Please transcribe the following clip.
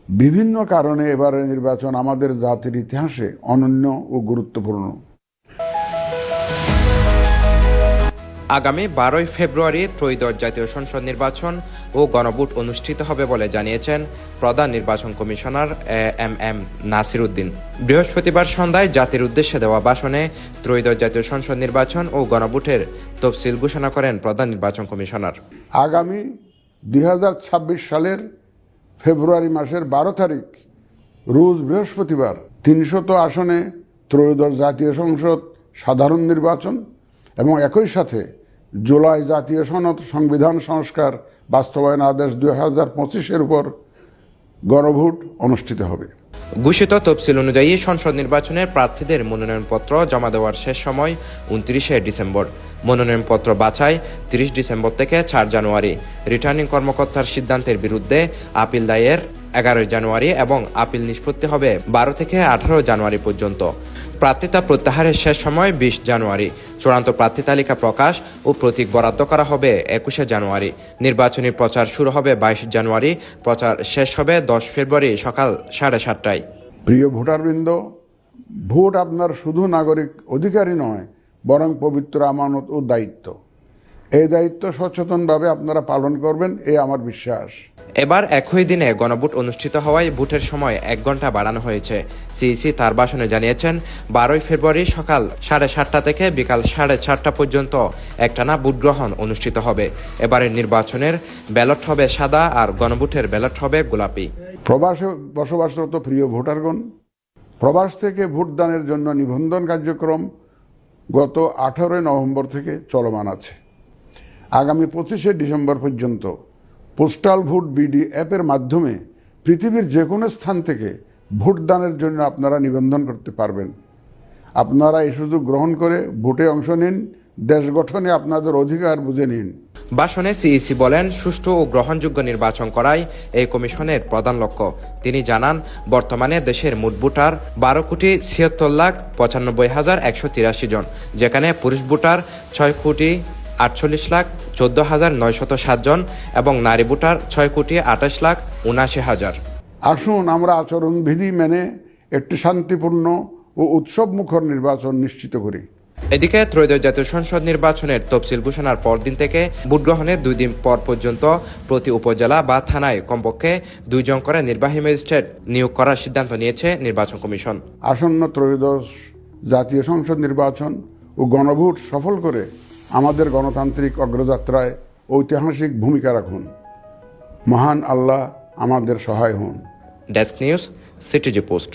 বিভিন্ন কারণে এবারের নির্বাচন আমাদের জাতির ইতিহাসে অনন্য ও গুরুত্বপূর্ণ। আগামী 12 ফেব্রুয়ারি ত্রয়োদশ জাতীয় সংসদ নির্বাচন ও গণভোট অনুষ্ঠিত হবে বলে জানিয়েছেন প্রধান নির্বাচন কমিশনার এম নাসির উদ্দিন। বৃহস্পতিবার সন্ধ্যায় জাতির উদ্দেশ্যে দেওয়া ভাষণে ত্রয়োদশ জাতীয় সংসদ নির্বাচন ও গণভোটের তফসিল ঘোষণা করেন প্রধান নির্বাচন কমিশনার। আগামী 2026 সালের ফেব্রুয়ারি মাসের 12 তারিখ রোজ বৃহস্পতিবার 300 আসনে ত্রয়োদশ জাতীয় সংসদ সাধারণ নির্বাচন এবং একই সাথে জুলাই জাতীয় সনদ সংবিধান সংস্কার বাস্তবায়ন আদেশ 2025-এর উপর গণভোট অনুষ্ঠিত হবে। ঘোষিত তফসিল অনুযায়ী সংসদ নির্বাচনের প্রার্থীদের মনোনয়নপত্র জমা দেওয়ার শেষ সময় 29 ডিসেম্বর, মনোনয়নপত্র বাছাই 30 ডিসেম্বর থেকে 4 জানুয়ারি, রিটার্নিং কর্মকর্তার সিদ্ধান্তের বিরুদ্ধে আপিল দায়ের 11 জানুয়ারি এবং আপিল নিষ্পত্তি হবে 12 থেকে 18 জানুয়ারি পর্যন্ত। প্রার্থিতা প্রত্যাহারের শেষ সময় 20 জানুয়ারি, চূড়ান্ত প্রার্থী তালিকা প্রকাশ ও প্রতীক বরাদ্দ করা হবে 21 জানুয়ারি। নির্বাচনী প্রচার শুরু হবে 22 জানুয়ারি, প্রচার শেষ হবে 10 ফেব্রুয়ারি সকাল 7:30টায়। প্রিয় ভোটারবৃন্দ, ভোট আপনার শুধু নাগরিক অধিকারই নয়, বরং পবিত্র আমানত ও দায়িত্ব। এই দায়িত্ব সচেতনভাবে আপনারা পালন করবেন, আমার বিশ্বাস। এবার একই দিনে গণভোট অনুষ্ঠিত হওয়ায় ভোটের সময় 1 ঘন্টা বাড়ানো হয়েছে। সিইসি তার ভাষণে জানিয়েছেন 12 ফেব্রুয়ারি সকাল 7:30টা থেকে বিকাল 4:30টা পর্যন্ত একটানা ভোট গ্রহণ অনুষ্ঠিত হবে। এবারের নির্বাচনের ব্যালট হবে সাদা আর গণভোটের ব্যালট হবে গোলাপি। প্রবাসে বসবাসরত প্রিয় ভোটারগণ, প্রবাস থেকে ভোটদানের জন্য নিবন্ধন কার্যক্রম গত 18 নভেম্বর থেকে চলমান আছে। আগামী 25 ডিসেম্বর পর্যন্ত পোস্টাল ভোট বিডি অ্যাপের মাধ্যমে পৃথিবীর যে কোনো স্থান থেকে ভোটদানের জন্য আপনারা নিবন্ধন করতে পারবেন। আপনারা এই সুযোগ গ্রহণ করে ভোটে অংশ নিন, দেশ গঠনে আপনাদের অধিকার বুঝে নিন। ভাষণে সিইসি বলেন, সুষ্ঠু ও গ্রহণযোগ্য নির্বাচন করাই এই কমিশনের প্রধান লক্ষ্য। তিনি জানান, বর্তমানে দেশের মোট ভোটার 12,76,95,183 জন, যেখানে পুরুষ ভোটার 6,48,14,907 জন এবং নারী ভোটার 6,28,79,000। আসুন আমরা আচরণবিধি মেনে একটি শান্তিপূর্ণ ও উৎসবমুখর নির্বাচন নিশ্চিত করি। এদিকে ত্রয়োদশ জাতীয় সংসদ নির্বাচনের তফসিল ঘোষণার পরদিন থেকে ভোট গ্রহণের 2 দিন পর পর্যন্ত প্রতি উপজেলা বা থানায় কমপক্ষে 2 জন করে নির্বাহী ম্যাজিস্ট্রেট নিয়োগ করার সিদ্ধান্ত নিয়েছে নির্বাচন কমিশন। আসন্ন ত্রয়োদশ জাতীয় সংসদ নির্বাচন ও গণভোট সফল করে আমাদের গণতান্ত্রিক অগ্রযাত্রায় ঐতিহাসিক ভূমিকা রাখুন। মহান আল্লাহ আমাদের সহায় হন। Desk news, CTG post.